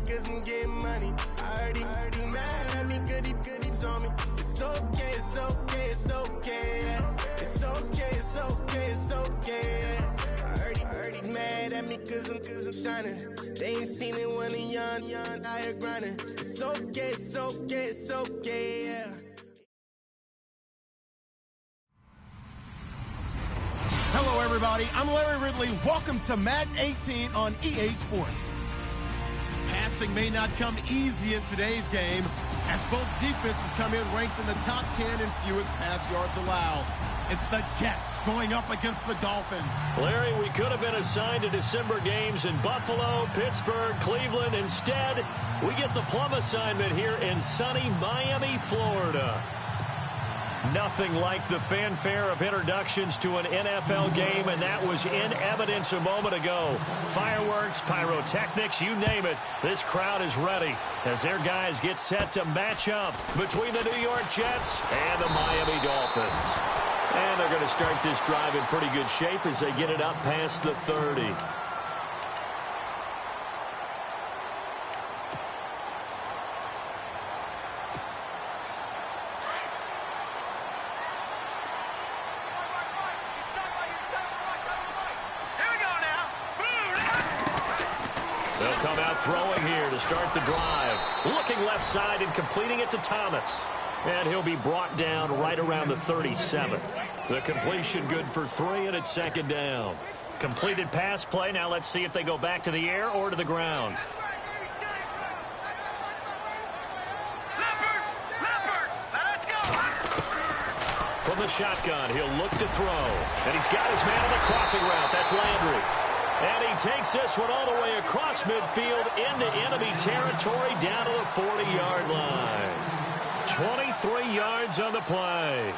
cause I'm getting money. I heard he mad at me, cause he's on me. It's okay, it's okay, it's okay, yeah. It's okay, it's okay, it's okay, yeah. I heard he's mad at me cause I'm shining. They ain't seen it when I'm young, out here grinding. It's okay, it's okay, it's okay, yeah. Hello, everybody. I'm Larry Ridley. Welcome to Madden 18 on EA Sports. Passing may not come easy in today's game, as both defenses come in ranked in the top 10 in fewest pass yards allowed. It's the Jets going up against the Dolphins. Larry, we could have been assigned to December games in Buffalo, Pittsburgh, Cleveland. Instead, we get the plum assignment here in sunny Miami, Florida. Nothing like the fanfare of introductions to an NFL game, and that was in evidence a moment ago. Fireworks, pyrotechnics, you name it. This crowd is ready as their guys get set to match up between the New York Jets and the Miami Dolphins. And they're going to start this drive in pretty good shape as they get it up past the 30. They'll come out throwing here to start the drive. Looking left side and completing it to Thomas. And he'll be brought down right around the 37. The completion good for 3, and it's second down. Completed pass play. Now let's see if they go back to the air or to the ground. From the shotgun, he'll look to throw. And he's got his man on the crossing route. That's Landry. And he takes this one all the way across midfield into enemy territory down to the 40-yard line. 23 yards on the play.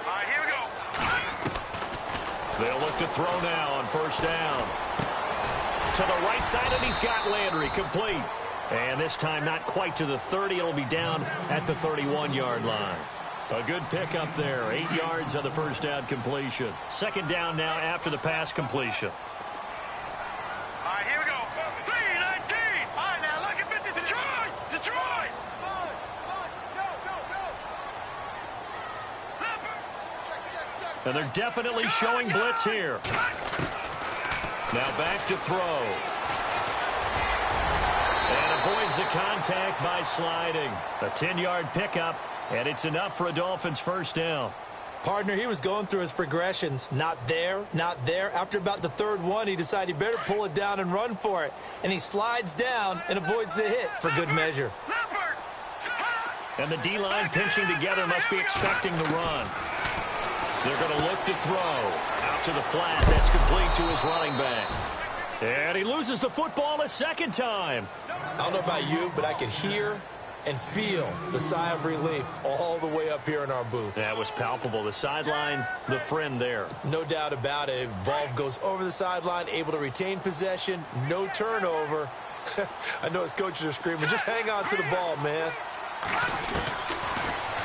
All right, here we go. They'll look to throw now on first down. To the right side, and he's got Landry complete. And this time not quite to the 30. It'll be down at the 31-yard line. A good pickup there. 8 yards on the first down completion. Second down now after the pass completion. All right, here we go. 3-19. All right, now look at this. Detroit! Detroit! And they're definitely showing blitz here. Now back to throw. And avoids the contact by sliding. A 10-yard pickup, and it's enough for a Dolphins first down. Partner, he was going through his progressions. Not there, not there. After about the third one, he decided he better pull it down and run for it. And he slides down and avoids the hit for good measure. And the D-line pinching together must be expecting the run. They're going to look to throw. Out to the flat. That's complete to his running back. And he loses the football a second time. I don't know about you, but I could hear and feel the sigh of relief all the way up here in our booth. That was palpable. The sideline, the friend there. No doubt about it. Ball goes over the sideline, able to retain possession, no turnover. I know his coaches are screaming, just hang on to the ball, man.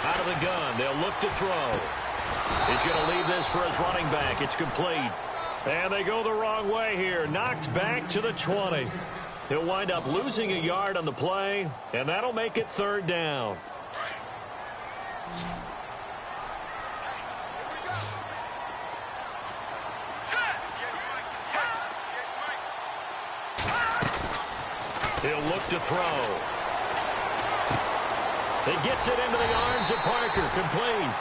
Out of the gun, they'll look to throw. He's going to leave this for his running back. It's complete. And they go the wrong way here. Knocked back to the 20. He'll wind up losing a yard on the play, and that'll make it third down. He'll look to throw. He gets it into the arms of Parker, complete.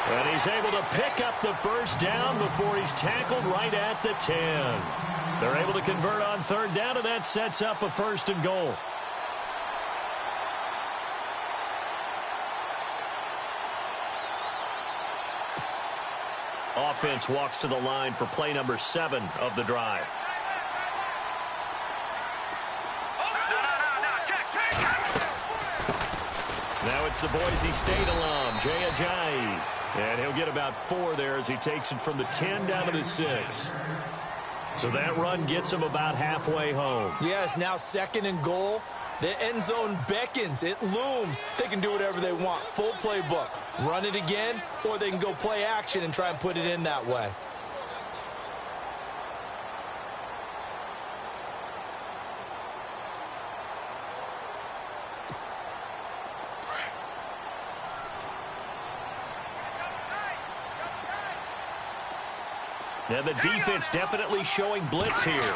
And he's able to pick up the first down before he's tackled right at the 10. They're able to convert on third down, and that sets up a first and goal. Offense walks to the line for play number 7 of the drive. Now it's the Boise State alum, Jay Ajayi. And he'll get about 4 there as he takes it from the 10 down to the 6. So that run gets him about halfway home. Yes, now second and goal. The end zone beckons. It looms. They can do whatever they want. Full playbook. Run it again, or they can go play action and try and put it in that way. And the defense definitely showing blitz here.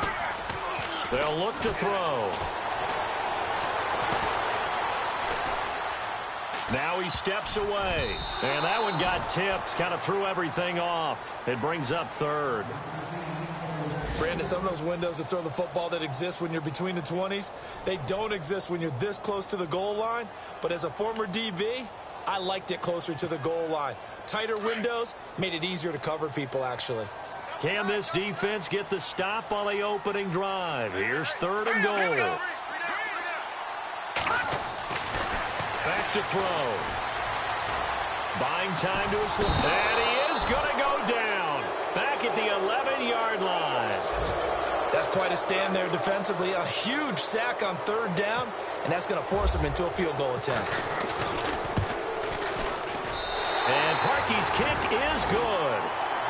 They'll look to throw. Now he steps away. And that one got tipped. Kind of threw everything off. It brings up third. Brandon, some of those windows to throw the football that exist when you're between the 20s, they don't exist when you're this close to the goal line. But as a former DB, I liked it closer to the goal line. Tighter windows made it easier to cover people, actually. Can this defense get the stop on the opening drive? Here's third and goal. Back to throw. Buying time to his left. And he is going to go down. Back at the 11-yard line. That's quite a stand there defensively. A huge sack on third down, and that's going to force him into a field goal attempt. And Parkey's kick is good.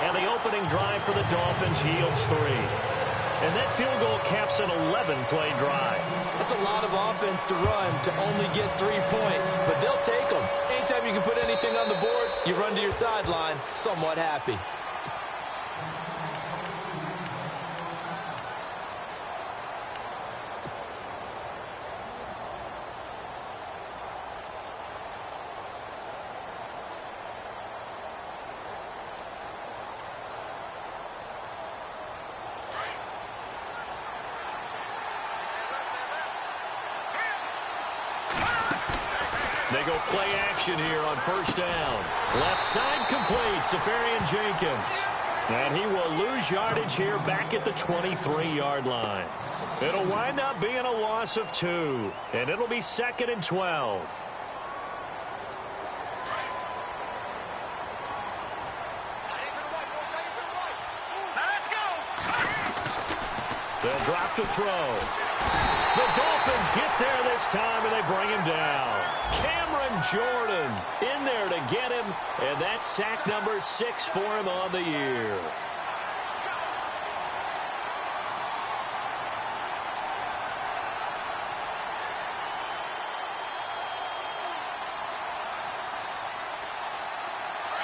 And the opening drive for the Dolphins yields 3. And that field goal caps an 11-play drive. That's a lot of offense to run to only get 3 points, but they'll take them. Anytime you can put anything on the board, you run to your sideline somewhat happy. They go play action here on first down. Left side complete, Safarian-Jenkins. And he will lose yardage here back at the 23-yard line. It'll wind up being a loss of 2. And it'll be 2nd and 12. They'll drop to throw. The Dolphins get there this time, and they bring him down. Cameron Jordan in there to get him, and that's sack number 6 for him on the year.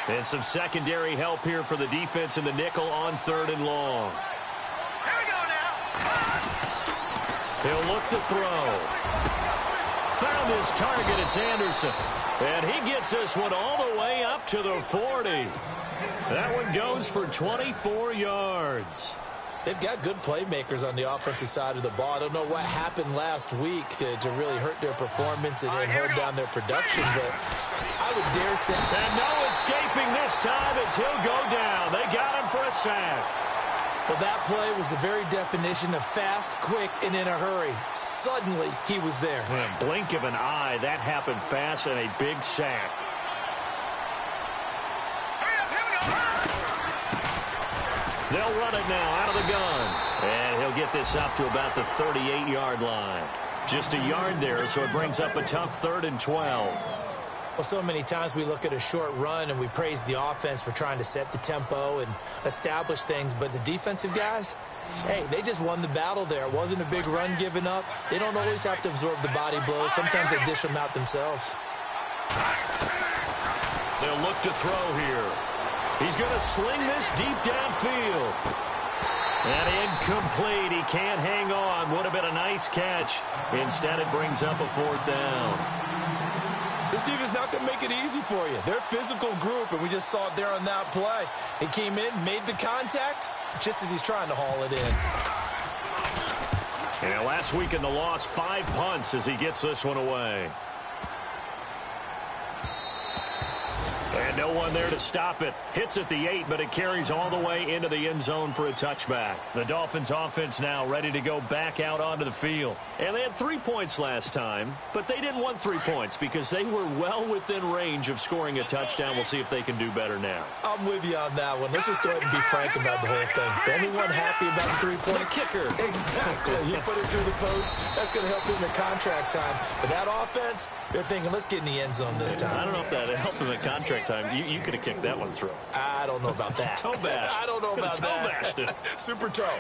And some secondary help here for the defense in the nickel on 3rd and long. Here we go now. He'll look to throw. Found his target. It's Anderson. And he gets this one all the way up to the 40. That one goes for 24 yards. They've got good playmakers on the offensive side of the ball. I don't know what happened last week to really hurt their performance and hold down their production, but I would dare say... And no escaping this time as he'll go down. They got him for a sack. Well, that play was the very definition of fast, quick, and in a hurry. Suddenly, he was there. And blink of an eye, that happened fast and a big sack. They'll run it now out of the gun. And he'll get this up to about the 38-yard line. Just a yard there, so it brings up a tough 3rd and 12. Well, so many times we look at a short run and we praise the offense for trying to set the tempo and establish things, but the defensive guys, hey, they just won the battle there. It wasn't a big run given up. They don't always have to absorb the body blows. Sometimes they dish them out themselves. They'll look to throw here. He's going to sling this deep downfield. And incomplete. He can't hang on. Would have been a nice catch. Instead, it brings up a 4th down. This team is not going to make it easy for you. They're a physical group, and we just saw it there on that play. He came in, made the contact, just as he's trying to haul it in. And last week in the loss, 5 punts as he gets this one away. And no one there to stop it. Hits at the 8, but it carries all the way into the end zone for a touchback. The Dolphins offense now ready to go back out onto the field. And they had 3 points last time, but they didn't want 3 points because they were well within range of scoring a touchdown. We'll see if they can do better now. I'm with you on that one. Let's just go ahead and be frank about the whole thing. The only one happy about the three-point kicker. Exactly. He put it through the post. That's going to help him in contract time. But that offense, they're thinking, let's get in the end zone this time. I don't know if that helped him in contract time. You could have kicked that one through. I don't know about that. Toe bash. I don't know about that. Toe bashed. Super toe.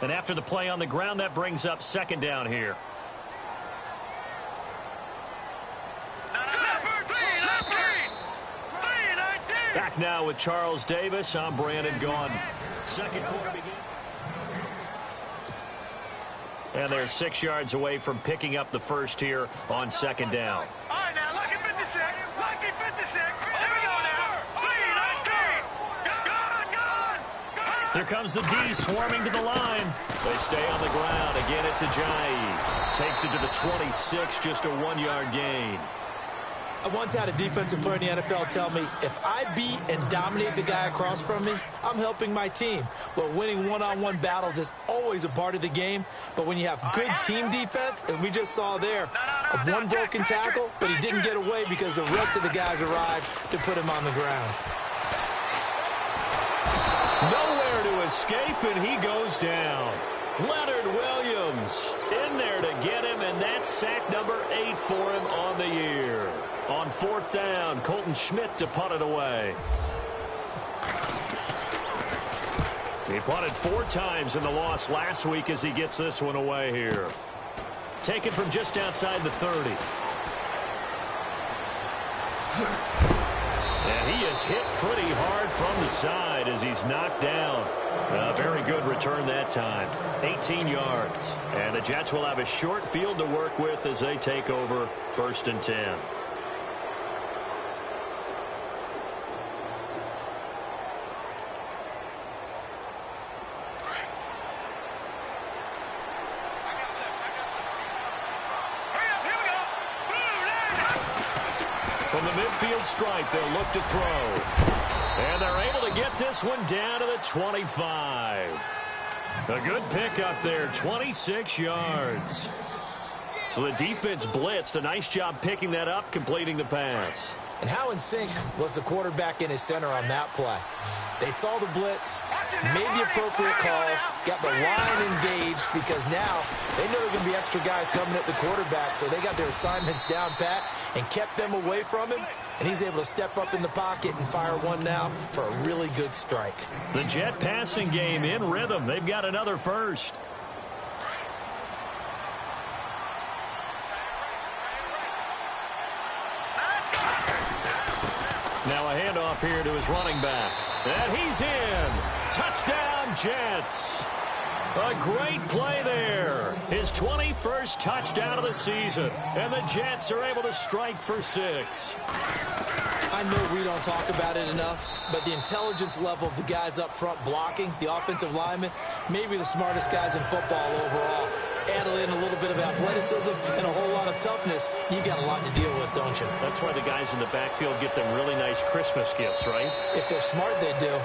And after the play on the ground, that brings up second down here. Back now with Charles Davis. I'm Brandon Gaudin. Second quarter begins. And they're 6 yards away from picking up the first here on second down. All right, now, lucky 56. Lucky 56. Here we go now. 3-19. Here comes the D swarming to the line. They stay on the ground. Again, it's Ajayi. Takes it to the 26, just a 1-yard gain. I once had a defensive player in the NFL tell me, if I beat and dominate the guy across from me, I'm helping my team. Well, winning one-on-one battles is always a part of the game, but when you have good team defense, as we just saw there, one broken tackle, but he didn't get away because the rest of the guys arrived to put him on the ground. Nowhere to escape, and he goes down. Leonard Williams in there to get him, and that's sack number 8 for him on the year. On fourth down, Colton Schmidt to punt it away. He punted 4 times in the loss last week as he gets this one away here. Taken from just outside the 30. And he is hit pretty hard from the side as he's knocked down. A very good return that time. 18 yards. And the Jets will have a short field to work with as they take over 1st and 10. From the midfield stripe, they'll look to throw. And they're able to get this one down to the 25. A good pickup there, 26 yards. So the defense blitzed. A nice job picking that up, completing the pass. And how in sync was the quarterback in his center on that play? They saw the blitz, made the appropriate calls, got the line engaged because now they know there are going to be extra guys coming at the quarterback, so they got their assignments down pat and kept them away from him, and he's able to step up in the pocket and fire one now for a really good strike. The Jet passing game in rhythm. They've got another first. Now a handoff here to his running back. And he's in. Touchdown, Jets. A great play there. His 21st touchdown of the season. And the Jets are able to strike for 6. I know we don't talk about it enough, but the intelligence level of the guys up front blocking, the offensive linemen, maybe the smartest guys in football overall. Add in a little bit of athleticism and a whole lot of toughness, you got a lot to deal with, don't you? That's why the guys in the backfield get them really nice Christmas gifts, right? If they're smart, they do.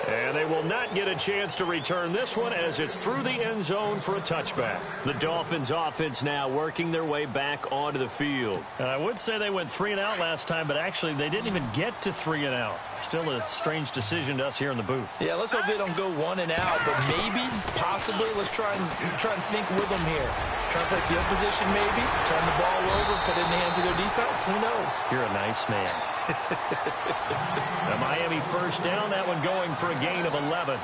And they will not get a chance to return this one as it's through the end zone for a touchback. The Dolphins offense now working their way back onto the field. And I would say they went 3 and out last time, but actually they didn't even get to 3 and out. Still a strange decision to us here in the booth. Yeah, let's hope they don't go 1 and out, but maybe, possibly, let's try and think with them here. Try and play field position maybe, turn the ball over, put it in the hands of their defense. Who knows? You're a nice man. The Miami first down, that one going for a gain of 11.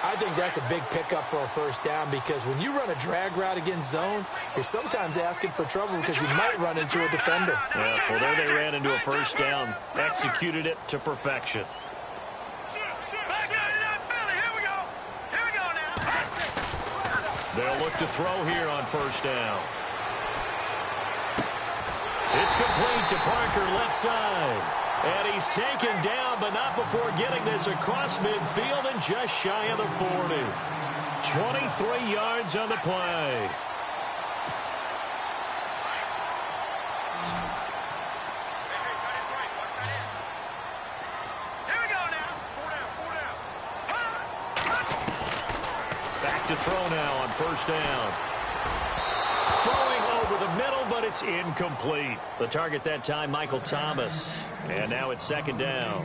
I think that's a big pickup for a first down because when you run a drag route against zone, you're sometimes asking for trouble because you might run into a defender. Yeah, well, there they ran into a first down, executed it to perfection. They'll look to throw here on first down. It's complete to Parker, left side. And he's taken down, but not before getting this across midfield and just shy of the 40. 23 yards on the play. Back to throw now on first down. Throwing over the middle, but it's incomplete. The target that time, Michael Thomas. And now it's second down.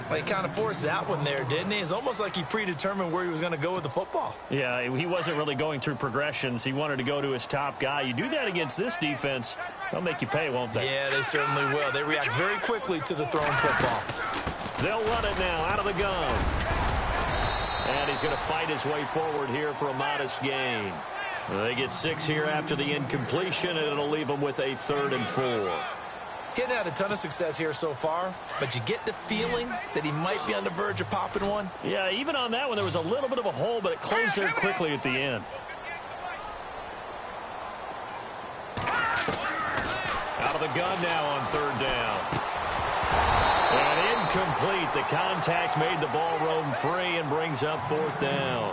Well, he kind of forced that one there, didn't he? It's almost like he predetermined where he was going to go with the football. Yeah, he wasn't really going through progressions. He wanted to go to his top guy. You do that against this defense, they'll make you pay, won't they? Yeah, they certainly will. They react very quickly to the thrown football. They'll run it now out of the gun. And he's going to fight his way forward here for a modest gain. They get 6 here after the incompletion, and it'll leave them with a 3rd and 4. Getting had a ton of success here so far, but you get the feeling that he might be on the verge of popping one. Yeah, even on that one, there was a little bit of a hole, but it closed there quickly at the end. Out of the gun now on 3rd down. And incomplete. The contact made the ball roam free and brings up 4th down.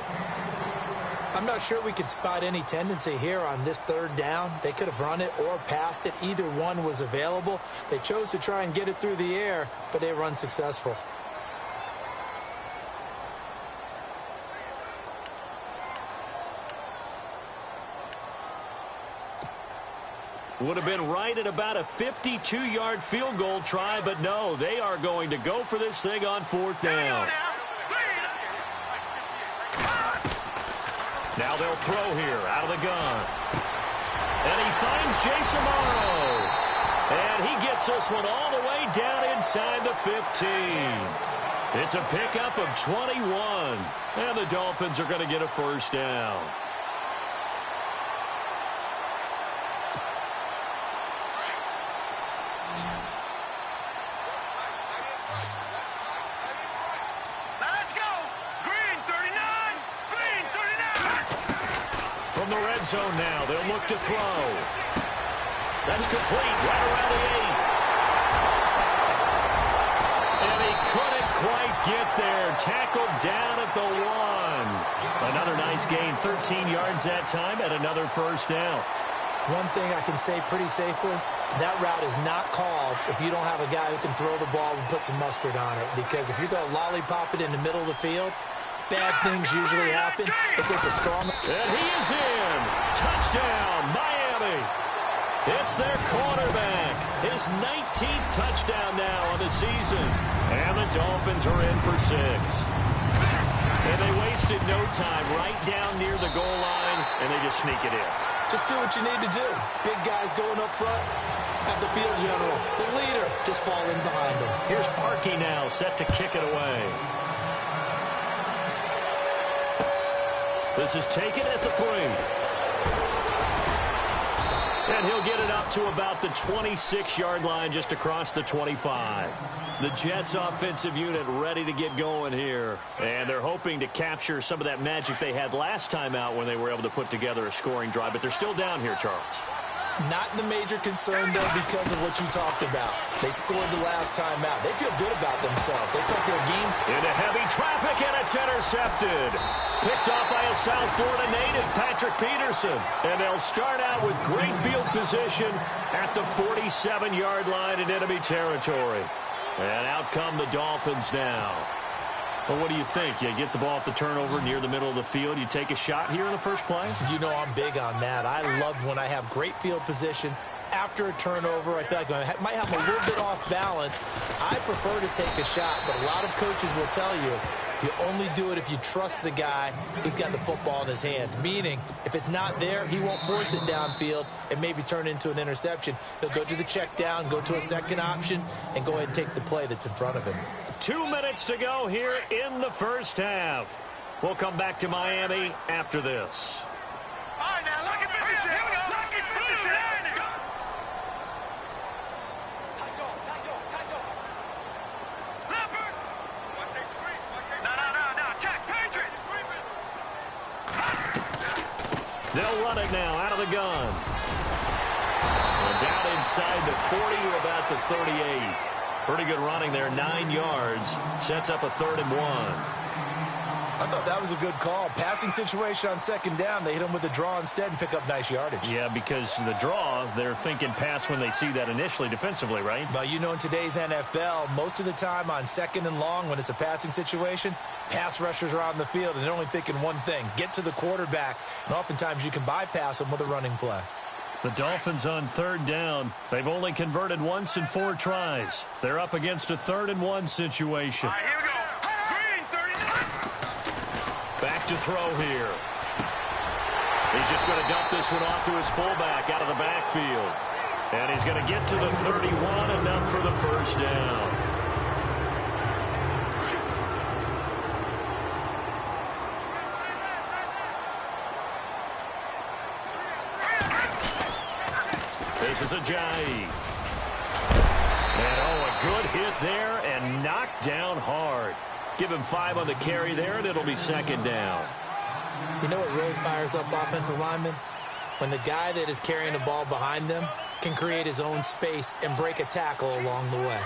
I'm not sure we could spot any tendency here on this 3rd down. They could have run it or passed it. Either one was available. They chose to try and get it through the air, but they were unsuccessful. Would have been right at about a 52-yard field goal try, but no, they are going to go for this thing on 4th down. Now they'll throw here out of the gun. And he finds Jason Morrow. And he gets this one all the way down inside the 15. It's a pickup of 21. And the Dolphins are going to get a 1st down. The red zone now. They'll look to throw. That's complete right around the 8. And he couldn't quite get there. Tackled down at the 1. Another nice gain. 13 yards that time and another 1st down. One thing I can say pretty safely, that route is not called if you don't have a guy who can throw the ball and put some mustard on it. Because if you're going to lollipop it in the middle of the field, bad things usually happen. It takes a strong... And he is in. Touchdown, Miami. It's their quarterback. His 19th touchdown now on the season. And the Dolphins are in for 6. And they wasted no time right down near the goal line, and they just sneak it in. Just do what you need to do. Big guys going up front. Have the field general, the leader, just fall in behind them. Here's Parkey now, set to kick it away. This is taken at the 3. And he'll get it up to about the 26-yard line, just across the 25. The Jets offensive unit ready to get going here. And they're hoping to capture some of that magic they had last time out when they were able to put together a scoring drive. But they're still down here, Charles. Not the major concern, though, because of what you talked about. They scored the last time out. They feel good about themselves. They cut their game. Into heavy traffic, and it's intercepted. Picked off by a South Florida native, Patrick Peterson. And they'll start out with great field position at the 47-yard line in enemy territory. And out come the Dolphins now. Well, what do you think? You get the ball off the turnover near the middle of the field. You take a shot here in the first play? You know I'm big on that. I love when I have great field position after a turnover. I feel like I might have a little bit off balance. I prefer to take a shot, but a lot of coaches will tell you you only do it if you trust the guy who's got the football in his hands. Meaning, if it's not there, he won't force it downfield and maybe turn into an interception. He'll go to the check down, go to a second option, and go ahead and take the play that's in front of him. 2 minutes to go here in the first half. We'll come back to Miami after this. All right, now look at this. Here we go. Look at this. Leopard. No. Check. Patriot. They'll run it now out of the gun. And down inside the 40 to about the 38. Pretty good running there, 9 yards. Sets up a 3rd and 1. I thought that was a good call. Passing situation on second down. They hit him with a draw instead and pick up nice yardage. Yeah, because the draw, they're thinking pass when they see that initially defensively, right? Well, you know, in today's NFL, most of the time on second and long, when it's a passing situation, pass rushers are out in the field and they're only thinking one thing, get to the quarterback. And oftentimes you can bypass them with a running play. The Dolphins on third down. They've only converted once in 4 tries. They're up against a 3rd and 1 situation. All right, here we go. Green, 39. Back to throw here. He's just going to dump this one off to his fullback out of the backfield. And he's going to get to the 31, enough for the first down. This is Ajayi. And, a good hit there and knocked down hard. Give him 5 on the carry there, and it'll be second down. You know what really fires up offensive linemen? When the guy that is carrying the ball behind them can create his own space and break a tackle along the way.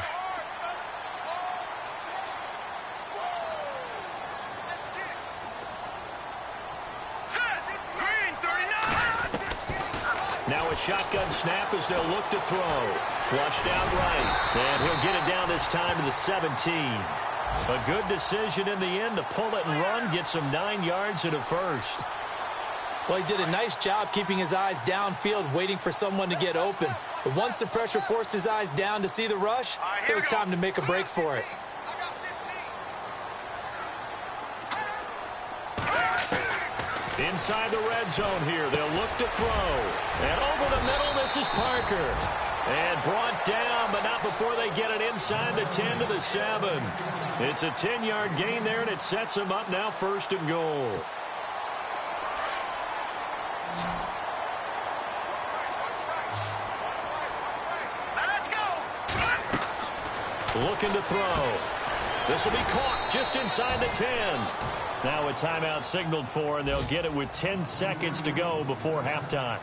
Now a shotgun snap as they'll look to throw. Flushed out right. And he'll get it down this time to the 17. A good decision in the end to pull it and run. Gets him 9 yards and a first. Well, he did a nice job keeping his eyes downfield, waiting for someone to get open. But once the pressure forced his eyes down to see the rush, it was time to make a break for it. Inside the red zone here. They'll look to throw. And over the middle, this is Parker. And brought down, but not before they get it inside the 10 to the 7. It's a 10-yard gain there, and it sets them up now 1st and goal. Let's go. Looking to throw. This will be caught just inside the 10. Now a timeout signaled for, and they'll get it with 10 seconds to go before halftime.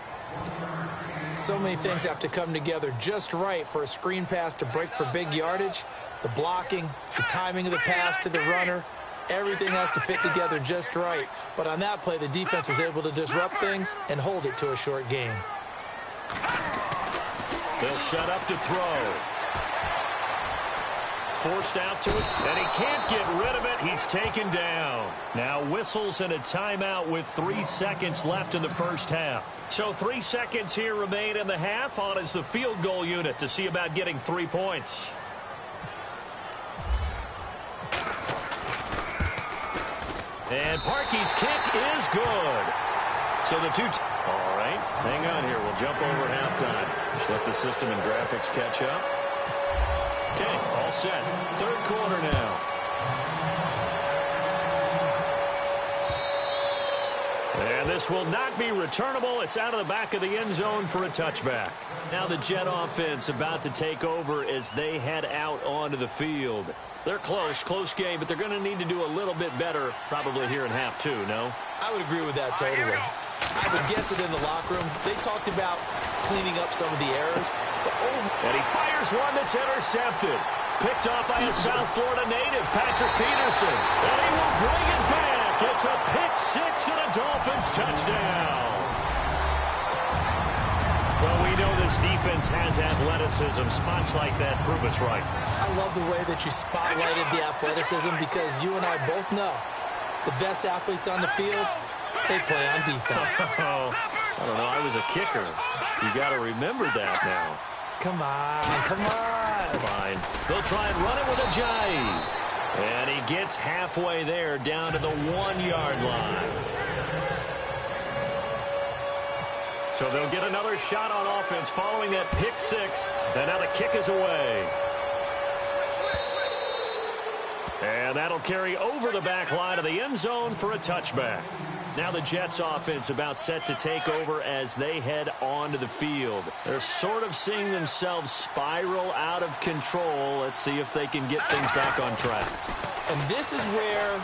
So many things have to come together just right for a screen pass to break for big yardage. The blocking, the timing of the pass to the runner, everything has to fit together just right. But on that play, the defense was able to disrupt things and hold it to a short game. They'll set up to throw. Forced out to it, and he can't get rid of it. He's taken down. Now whistles and a timeout with 3 seconds left in the first half. So 3 seconds here remain in the half. On is the field goal unit to see about getting 3 points. And Parkey's kick is good. So the all right, hang on here. We'll jump over halftime. Just let the system and graphics catch up. Okay, all set. 3rd quarter now. And this will not be returnable. It's out of the back of the end zone for a touchback. Now the Jet offense about to take over as they head out onto the field. They're close game, but they're going to need to do a little bit better probably here in half 2, no? I would agree with that totally. I would guess it in the locker room. They talked about cleaning up some of the errors. And he fires one that's intercepted. Picked off by a South Florida native, Patrick Peterson. And he will bring it back. It's a pick 6 and a Dolphins touchdown. Well, we know this defense has athleticism. Spots like that prove us right. I love the way that you spotlighted the athleticism because you and I both know the best athletes on the field, they play on defense. Oh, I don't know. I was a kicker. You got to remember that now. Come on. Fine. They'll try and run it with Ajayi. And he gets halfway there down to the 1-yard line. So they'll get another shot on offense following that pick 6. And now the kick is away. And that'll carry over the back line of the end zone for a touchback. Now the Jets offense about set to take over as they head onto the field. They're sort of seeing themselves spiral out of control. Let's see if they can get things back on track. And this is where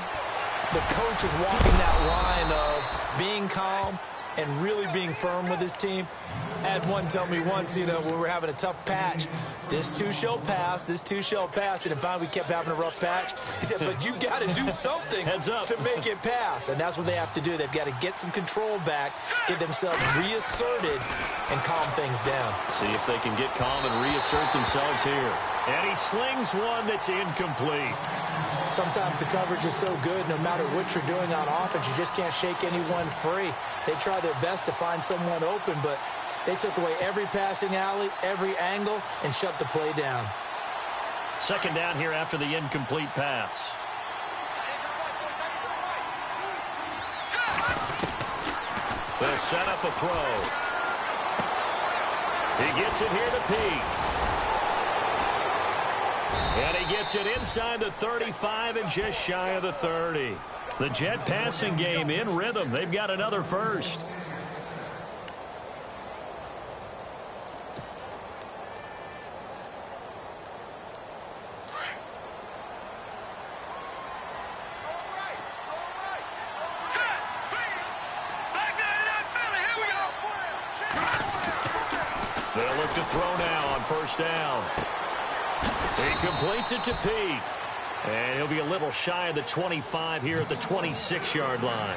the coach is walking that line of being calm and really being firm with his team. I had one tell me once, when we were having a tough patch, this too shall pass, this too shall pass. And finally we kept having a rough patch. He said, but you got to do something to make it pass. And that's what they have to do. They've got to get some control back, get themselves reasserted, and calm things down. See if they can get calm and reassert themselves here. And he slings one that's incomplete. Sometimes the coverage is so good, no matter what you're doing on offense, you just can't shake anyone free. They try their best to find someone open, but they took away every passing alley, every angle, and shut the play down. Second down here after the incomplete pass. They'll set up a throw. He gets it here to Peake. And he gets it inside the 35 and just shy of the 30. The Jet passing game in rhythm. They've got another first. They'll look to throw now on first down. He completes it to Peake. And he'll be a little shy of the 25 here at the 26-yard line.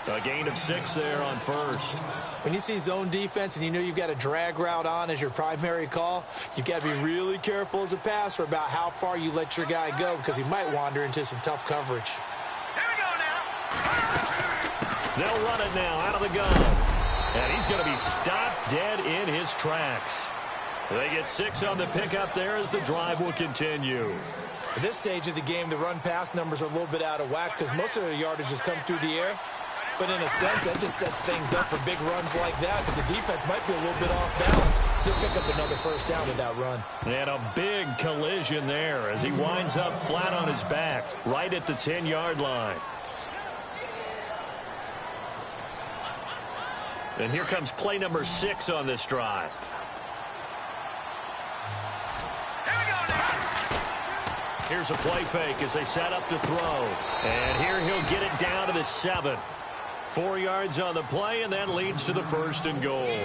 A gain of 6 there on first. When you see zone defense and you know you've got a drag route on as your primary call, you've got to be really careful as a passer about how far you let your guy go because he might wander into some tough coverage. Here we go now. They'll run it now out of the gun. And he's going to be stopped dead in his tracks. They get 6 on the pickup there as the drive will continue. At this stage of the game, the run-pass numbers are a little bit out of whack because most of the yardage has come through the air. But in a sense, that just sets things up for big runs like that because the defense might be a little bit off balance. He'll pick up another first down with that run. And a big collision there as he winds up flat on his back right at the 10-yard line. And here comes play number 6 on this drive. Here's a play fake as they set up to throw. And here he'll get it down to the 7. 4 yards on the play, and that leads to the 1st and goal.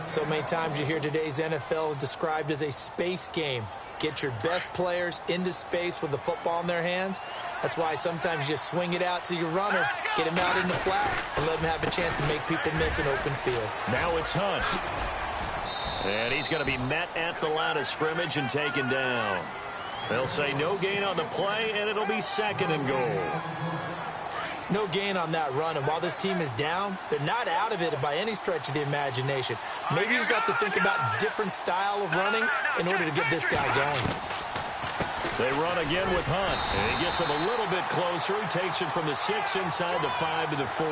So many times you hear today's NFL described as a space game. Get your best players into space with the football in their hands. That's why sometimes you just swing it out to your runner, get him out in the flat, and let him have a chance to make people miss an open field. Now it's Hunt. And he's going to be met at the line of scrimmage and taken down. They'll say no gain on the play, and it'll be 2nd and goal. No gain on that run, and while this team is down, they're not out of it by any stretch of the imagination. Maybe you just have to think about a different style of running in order to get this guy going. They run again with Hunt, and he gets him a little bit closer. He takes it from the 6 inside the 5 to the 4.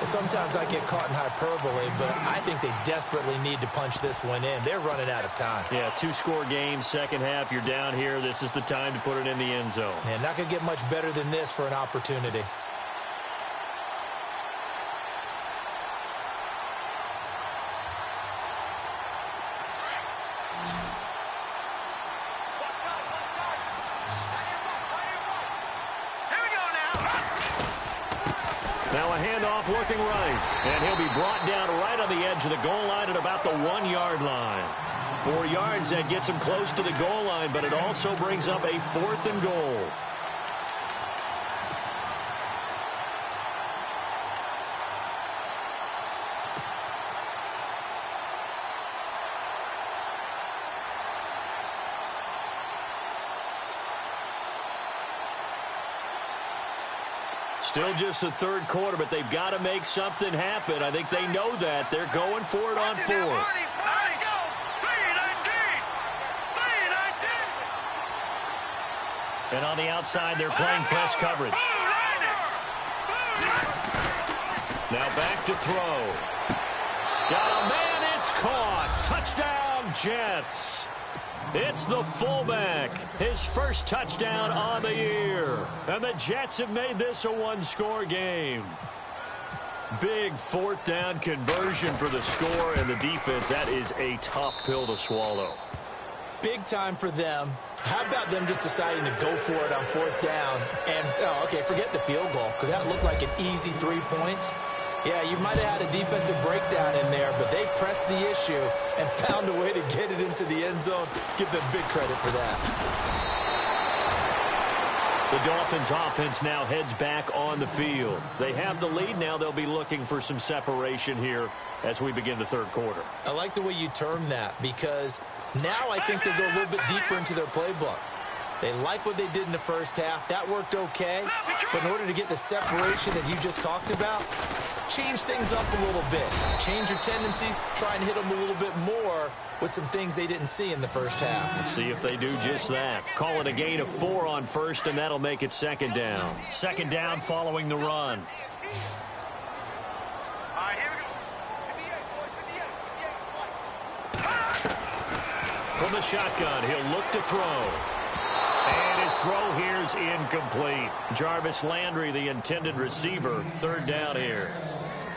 Sometimes I get caught in hyperbole, but I think they desperately need to punch this one in. They're running out of time. Yeah, 2-score game, second half. You're down here. This is the time to put it in the end zone. Yeah, not going to get much better than this for an opportunity. Now a handoff looking right, and he'll be brought down right on the edge of the goal line at about the 1-yard line. 4 yards, that gets him close to the goal line, but it also brings up a 4th and goal. Still just the 3rd quarter, but they've got to make something happen. I think they know that. They're going for it on 4th. Let's go. 3-19. And on the outside, they're playing press coverage. Now back to throw. Got a man, it's caught. Touchdown, Jets. It's the fullback, his first touchdown on the year. And the Jets have made this a 1-score game. Big 4th down conversion for the score, and the defense, that is a tough pill to swallow. Big time for them. How about them just deciding to go for it on 4th down? And, okay, forget the field goal, because that looked like an easy 3 points. Yeah, you might have had a defensive breakdown in there, but they pressed the issue and found a way to get it into the end zone. Give them big credit for that. The Dolphins offense now heads back on the field. They have the lead. Now they'll be looking for some separation here as we begin the third quarter. I like the way you term that, because now I think they go a little bit deeper into their playbook. They like what they did in the first half. That worked okay. But in order to get the separation that you just talked about, change things up a little bit. Change your tendencies. Try and hit them a little bit more with some things they didn't see in the first half. Let's see if they do just that. Call it a gain of 4 on first, and that'll make it second down. Second down following the run. All right, here we go. From the shotgun, he'll look to throw. And his throw here's incomplete. Jarvis Landry, the intended receiver, third down here.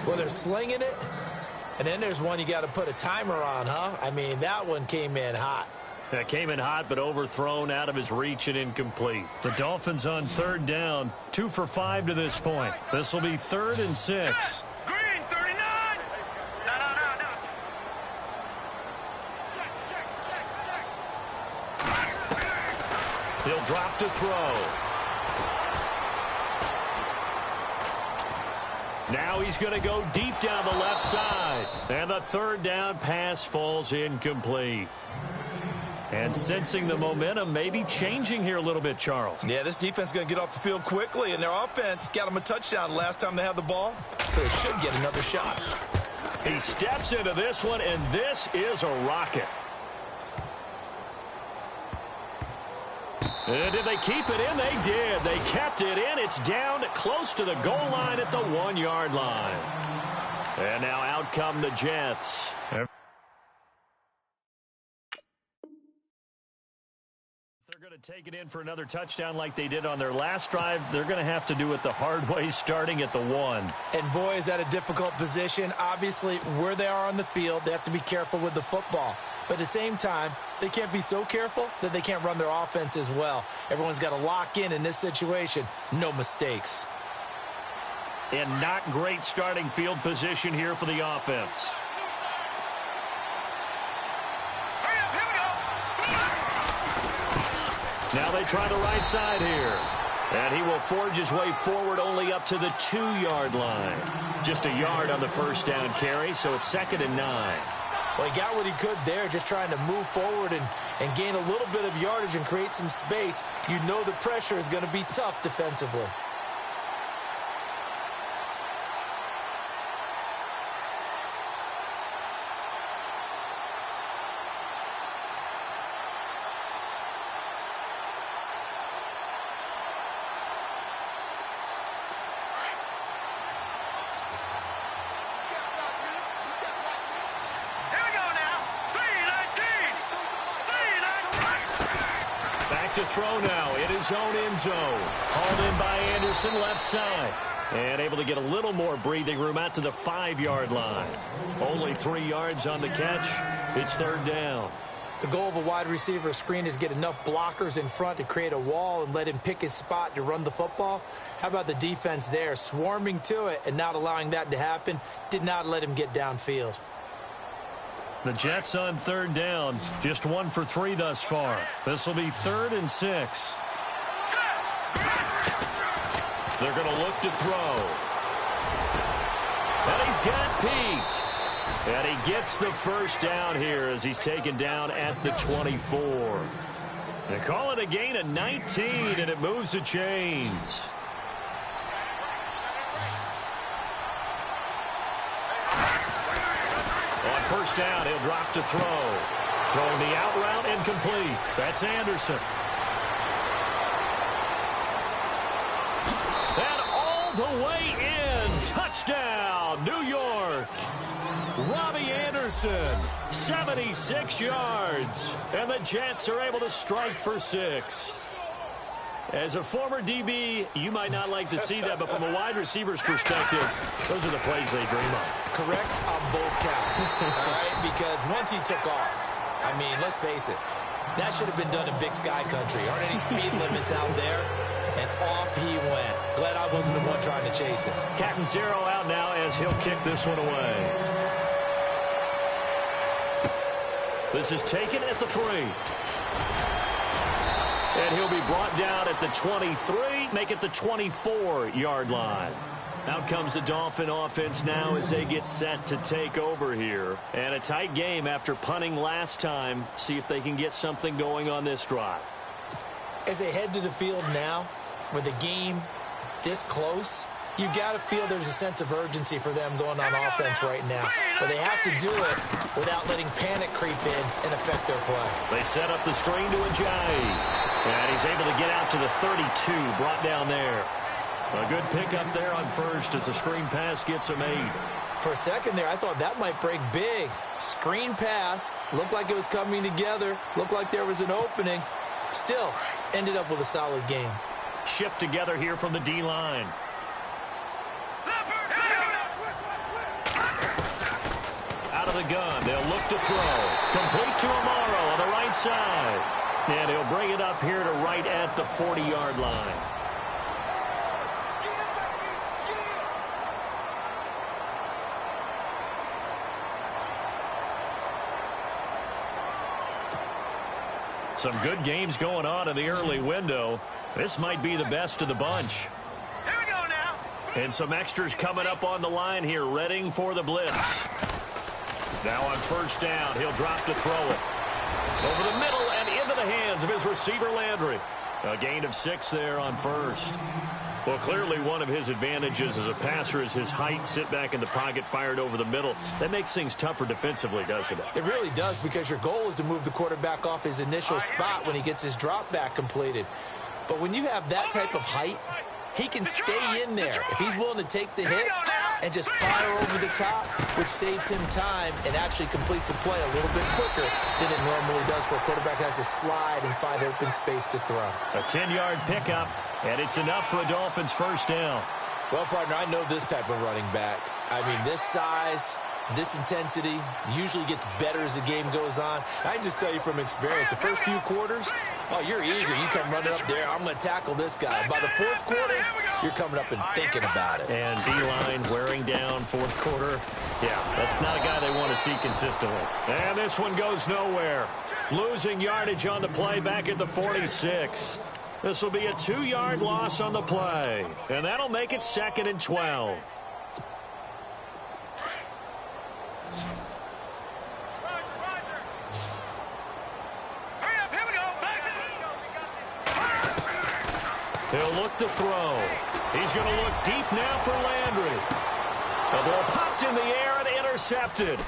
Well, they're slinging it, and then there's one you got to put a timer on, huh? I mean, that one came in hot. That came in hot, but overthrown, out of his reach, and incomplete. The Dolphins on third down, 2 for 5 to this point. This will be 3rd and 6. Green, 39. No. He'll drop to throw. Now he's going to go deep down the left side. And the third down pass falls incomplete. And sensing the momentum, maybe changing here a little bit, Charles. Yeah, this defense is going to get off the field quickly, and their offense got them a touchdown last time they had the ball, so they should get another shot. He steps into this one, and this is a rocket. Did they keep it in? They did. They kept it in. It's down close to the goal line at the 1-yard line. And now out come the Jets. They're going to take it in for another touchdown like they did on their last drive. They're going to have to do it the hard way, starting at the 1. And boy, is that a difficult position. Obviously, where they are on the field, they have to be careful with the football. But at the same time, they can't be so careful that they can't run their offense as well. Everyone's got to lock in this situation. No mistakes. And not great starting field position here for the offense. Hurry up, here we go. Now they try the right side here. And he will forge his way forward only up to the 2-yard line. Just a yard on the first down carry, so it's 2nd and 9. Well, he got what he could there, just trying to move forward and gain a little bit of yardage and create some space. You know the pressure is going to be tough defensively. To throw now in his own end zone. Hauled in by Anderson, left side. And able to get a little more breathing room out to the 5-yard line. Only 3 yards on the catch. It's 3rd down. The goal of a wide receiver screen is get enough blockers in front to create a wall and let him pick his spot to run the football. How about the defense there, swarming to it and not allowing that to happen? Did not let him get downfield. The Jets on 3rd down, just 1 for 3 thus far. This will be 3rd and 6. They're going to look to throw. And he's got Peak. And he gets the first down here as he's taken down at the 24. They call it a gain of 19, and it moves the chains. First down, he'll drop to throw. Throwing the out route incomplete. That's Anderson. And all the way in. Touchdown, New York. Robbie Anderson, 76 yards. And the Jets are able to strike for 6. As a former DB, you might not like to see that, but from a wide receiver's perspective, those are the plays they dream of. Correct on both counts, all right? Because once he took off, I mean, let's face it, that should have been done in Big Sky Country. Aren't any speed limits out there? And off he went. Glad I wasn't the one trying to chase it. Cat and Zero out down now as he'll kick this one away. This is taken at the 3. And he'll be brought down at the 23, make it the 24-yard line. Out comes the Dolphin offense now as they get set to take over here. And a tight game after punting last time. See if they can get something going on this drive. As they head to the field now, with the game this close, you got to feel there's a sense of urgency for them going on offense right now. But they have to do it without letting panic creep in and affect their play. They set up the screen to Ajayi. And he's able to get out to the 32, brought down there. A good pickup there on first as the screen pass gets him 8. For a second there, I thought that might break big. Screen pass, looked like it was coming together, looked like there was an opening. Still, ended up with a solid game. Shift together here from the D-line. Out of the gun, they'll look to throw. Complete to Amaro on the right side. And he'll bring it up here to right at the 40-yard line. Some good games going on in the early window. This might be the best of the bunch. Here we go now. And some extras coming up on the line here, readying for the blitz. Now on first down, he'll drop to throw it. Over the middle and into the hands of his receiver, Landry. A gain of 6 there on first. Well, clearly one of his advantages as a passer is his height, sit back in the pocket, fired over the middle. That makes things tougher defensively, doesn't it? It really does, because your goal is to move the quarterback off his initial spot when he gets his drop back completed. But when you have that type of height, he can stay in there if he's willing to take the hits and just fire over the top, which saves him time and actually completes a play a little bit quicker than it normally does for a quarterback who has to slide and find open space to throw. A 10-yard pickup, and it's enough for a Dolphins first down. Well, partner, I know this type of running back. I mean, this size, this intensity usually gets better as the game goes on. I can just tell you from experience, the first few quarters, oh, you're eager. You come running up there, I'm going to tackle this guy. By the fourth quarter, you're coming up and thinking about it. And D-line wearing down fourth quarter. Yeah, that's not a guy they want to see consistently. And this one goes nowhere. Losing yardage on the play back at the 46. This will be a 2-yard loss on the play. And that'll make it 2nd and 12. He'll look to throw. He's going to look deep now for Landry. The ball popped in the air and intercepted.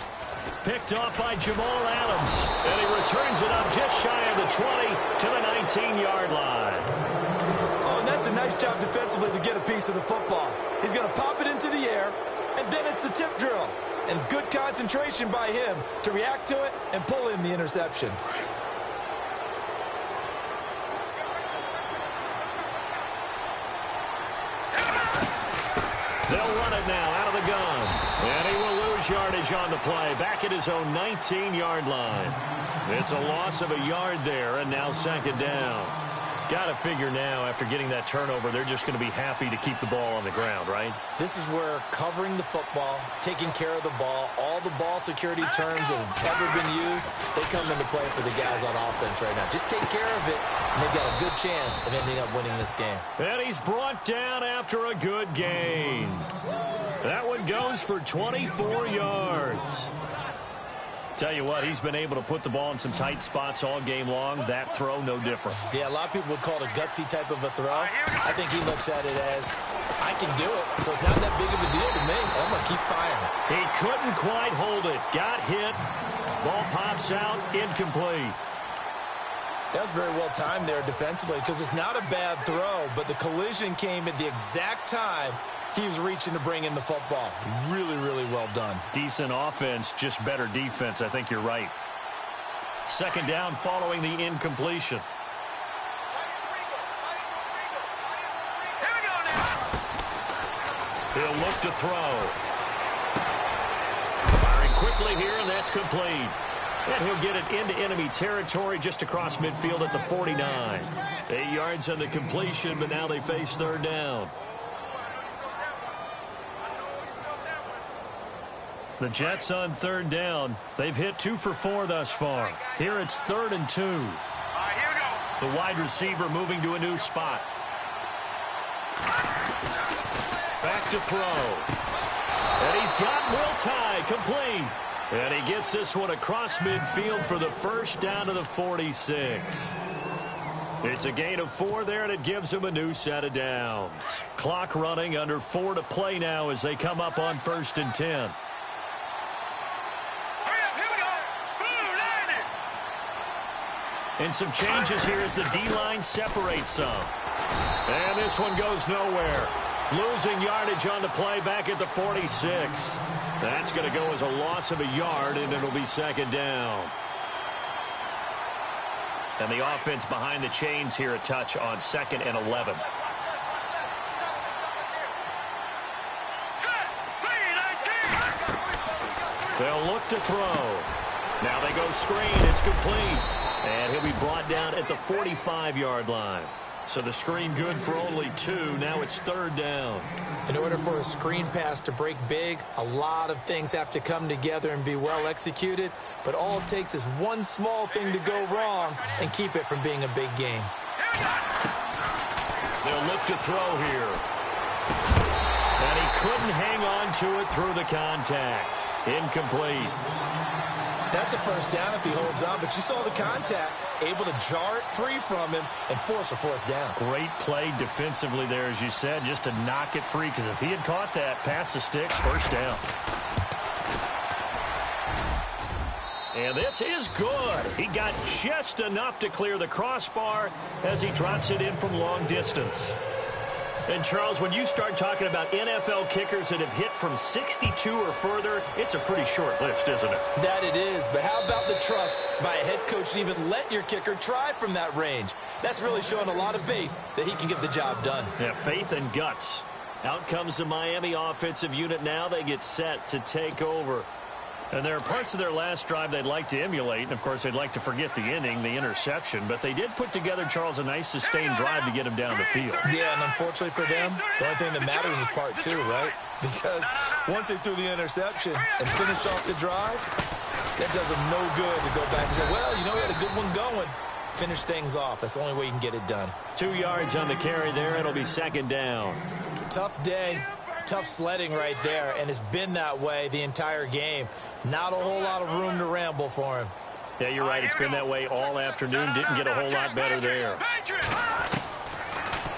Picked off by Jamal Adams. And he returns it up just shy of the 20 to the 19-yard line. Oh, and that's a nice job defensively to get a piece of the football. He's going to pop it into the air, and then it's the tip drill. And good concentration by him to react to it and pull in the interception. They'll run it now out of the gun. And he will lose yardage on the play. Back at his own 19-yard line. It's a loss of a yard there, and now 2nd down. Got to figure now, after getting that turnover, they're just going to be happy to keep the ball on the ground, right? This is where covering the football, taking care of the ball, all the ball security terms that have ever been used, they come into play for the guys on offense right now. Just take care of it, and they've got a good chance of ending up winning this game. And he's brought down after a good gain. That one goes for 24 yards. Tell you what, he's been able to put the ball in some tight spots all game long. That throw, no different. Yeah, a lot of people would call it a gutsy type of a throw. I think he looks at it as, I can do it, so it's not that big of a deal to me. I'm going to keep firing. He couldn't quite hold it. Got hit. Ball pops out, incomplete. That was very well timed there defensively, because it's not a bad throw, but the collision came at the exact time he was reaching to bring in the football. Really, really well done. Decent offense, just better defense. I think you're right. 2nd down following the incompletion. He'll look to throw. Firing quickly here, and that's complete. And he'll get it into enemy territory just across midfield at the 49. 8 yards on the completion, but now they face 3rd down. The Jets on third down. They've hit 2 for 4 thus far. Here it's 3rd and 2. All right, here we go. The wide receiver moving to a new spot. Back to throw. And he's got Will Tye complete. And he gets this one across midfield for the first down to the 46. It's a gain of 4 there, and it gives him a new set of downs. Clock running, under 4 to play now as they come up on 1st and 10. And some changes here as the D-line separates some. And this one goes nowhere. Losing yardage on the play back at the 46. That's going to go as a loss of a yard, and it'll be 2nd down. And the offense behind the chains here a touch on 2nd and 11. They'll look to throw. Now they go screen. It's complete. And he'll be brought down at the 45-yard line. So the screen good for only 2. Now it's 3rd down. In order for a screen pass to break big, a lot of things have to come together and be well executed. But all it takes is one small thing to go wrong and keep it from being a big game. They'll look to throw here. And he couldn't hang on to it through the contact. Incomplete. That's a first down if he holds on, but you saw the contact. Able to jar it free from him and force a 4th down. Great play defensively there, as you said, just to knock it free, because if he had caught that, past the sticks, 1st down. And this is good. He got just enough to clear the crossbar as he drops it in from long distance. And, Charles, when you start talking about NFL kickers that have hit from 62 or further, it's a pretty short list, isn't it? That it is, but how about the trust by a head coach to even let your kicker try from that range? That's really showing a lot of faith that he can get the job done. Yeah, faith and guts. Out comes the Miami offensive unit now. They get set to take over. And there are parts of their last drive they'd like to emulate. And, of course, they'd like to forget the ending, the interception. But they did put together, Charles, a nice sustained drive to get him down the field. Yeah, and unfortunately for them, the only thing that matters is part 2, right? Because once they threw the interception and finished off the drive, that does them no good to go back and say, well, you know, we had a good one going. Finish things off. That's the only way you can get it done. 2 yards on the carry there. It'll be 2nd down. Tough day. Tough sledding right there, and it's been that way the entire game. Not a whole lot of room to ramble for him. Yeah, you're right. It's been that way all afternoon. Didn't get a whole lot better there.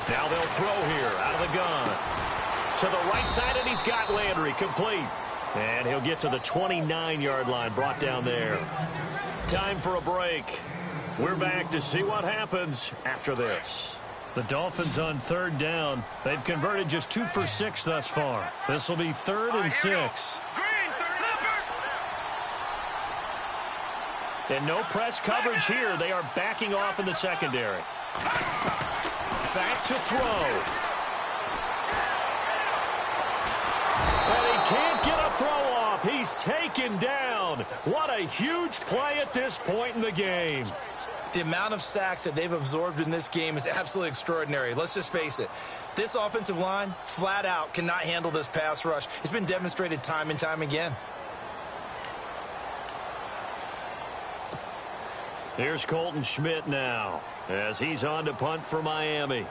Now they'll throw here out of the gun. To the right side, and he's got Landry complete. And he'll get to the 29-yard line, brought down there. Time for a break. We're back to see what happens after this. The Dolphins on 3rd down. They've converted just 2 for 6 thus far. This will be 3rd and 6. And no press coverage here. They are backing off in the secondary. Back to throw. And he can't get a throw off. He's taken down. What a huge play at this point in the game. The amount of sacks that they've absorbed in this game is absolutely extraordinary. Let's just face it. This offensive line, flat out, cannot handle this pass rush. It's been demonstrated time and time again. Here's Colton Schmidt now as he's on to punt for Miami.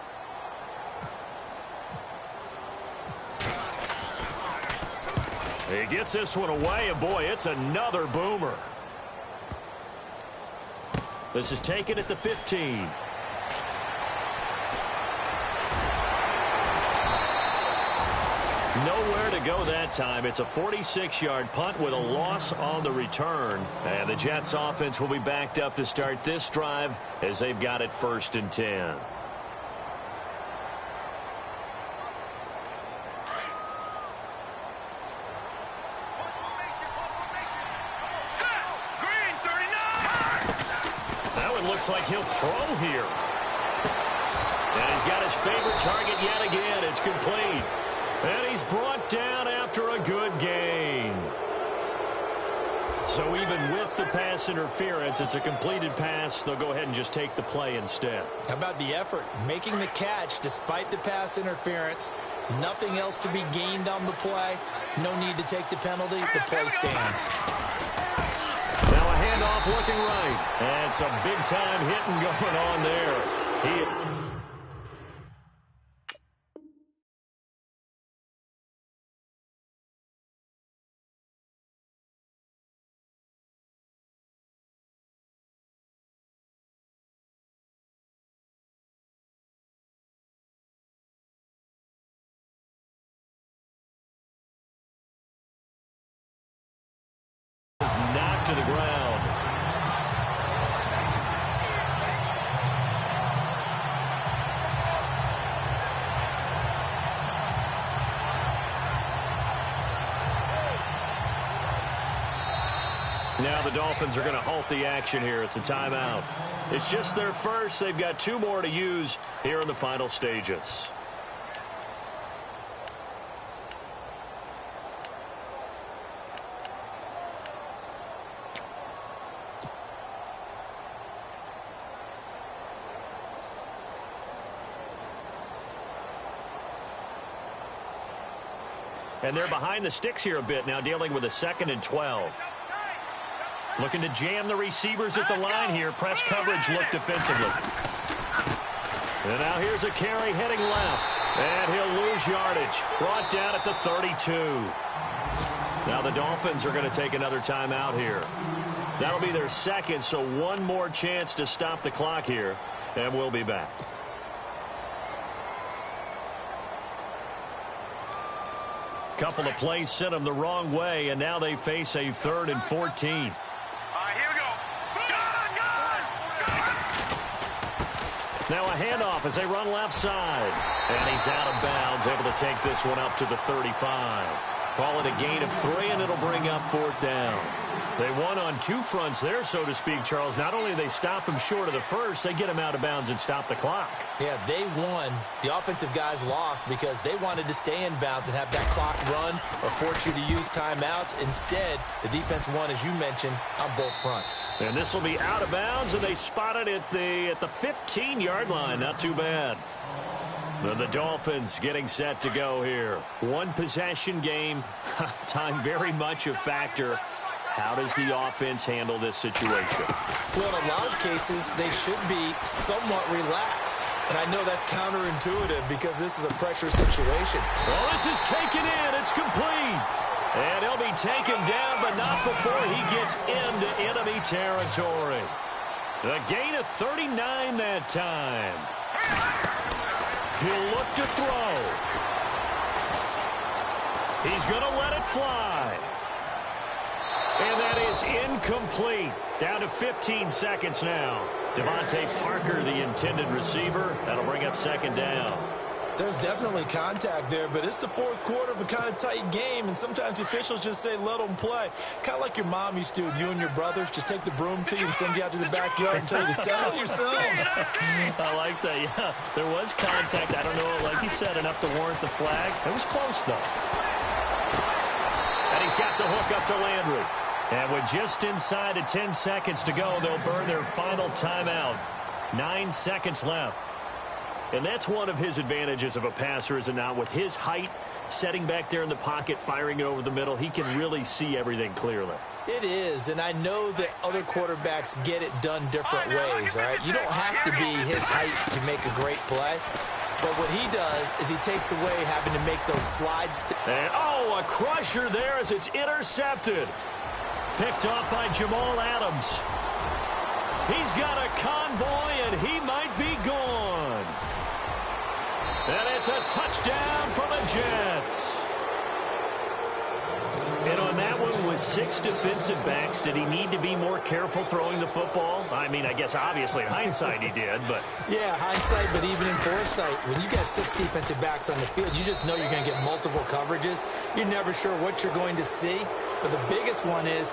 He gets this one away, and boy, it's another boomer. This is taken at the 15. Nowhere to go that time. It's a 46-yard punt with a loss on the return. And the Jets offense will be backed up to start this drive as they've got it 1st and 10. Looks like he'll throw here. And he's got his favorite target yet again. It's complete. And he's brought down after a good gain. So even with the pass interference, it's a completed pass. They'll go ahead and just take the play instead. How about the effort? Making the catch despite the pass interference. Nothing else to be gained on the play. No need to take the penalty. The play stands. Now a handoff looking right. And some big-time hitting going on there. Is knocked to the ground. Now the Dolphins are going to halt the action here. It's a timeout. It's just their first. They've got 2 more to use here in the final stages. And they're behind the sticks here a bit now, dealing with a 2nd and 12. Looking to jam the receivers at the line here. Press coverage look defensively. And now here's a carry heading left. And he'll lose yardage. Brought down at the 32. Now the Dolphins are going to take another timeout here. That'll be their 2nd, so 1 more chance to stop the clock here. And we'll be back. Couple of plays sent them the wrong way, and now they face a 3rd and 14. All right, here we go. Now a handoff as they run left side. And he's out of bounds, able to take this one up to the 35. Call it a gain of 3, and it'll bring up 4th down. They won on 2 fronts there, so to speak, Charles. Not only they stop him short of the first, they get him out of bounds and stop the clock. Yeah, they won. The offensive guys lost because they wanted to stay in bounds and have that clock run or force you to use timeouts. Instead, the defense won, as you mentioned, on both fronts. And this will be out of bounds, and they spot it at the 15-yard line. Not too bad. And the Dolphins getting set to go here. 1 possession game. Time very much a factor. How does the offense handle this situation? Well, in a lot of cases, they should be somewhat relaxed. And I know that's counterintuitive because this is a pressure situation. Well, this is taken in. It's complete. And he'll be taken down, but not before he gets into enemy territory. A gain of 39 that time. He'll look to throw. He's going to let it fly. And that is incomplete. Down to 15 seconds now. Devontae Parker, the intended receiver. That'll bring up 2nd down. There's definitely contact there, but it's the 4th quarter of a kind of tight game, and sometimes the officials just say, let them play. Kind of like your mom used to with you and your brothers. Just take the broom to you and send you out to the backyard and tell you to settle yourselves. I like that, yeah. There was contact. I don't know, like you said, enough to warrant the flag. It was close, though. And he's got the hook up to Landry. And with just inside of 10 seconds to go, they'll burn their final timeout. 9 seconds left. And that's one of his advantages of a passer, is it not? With his height, setting back there in the pocket, firing it over the middle, he can really see everything clearly. It is, and I know that other quarterbacks get it done different ways, all right? You don't have to be his height to make a great play. But what he does is he takes away having to make those slides. And, a crusher there as it's intercepted. Picked off by Jamal Adams. He's got a convoy, and he might be gone. And it's a touchdown for the Jets. And on that one, with 6 defensive backs, did he need to be more careful throwing the football? I mean, I guess obviously in hindsight he did, but... Yeah, hindsight, but even in foresight, when you got 6 defensive backs on the field, you just know you're going to get multiple coverages. You're never sure what you're going to see. But the biggest one is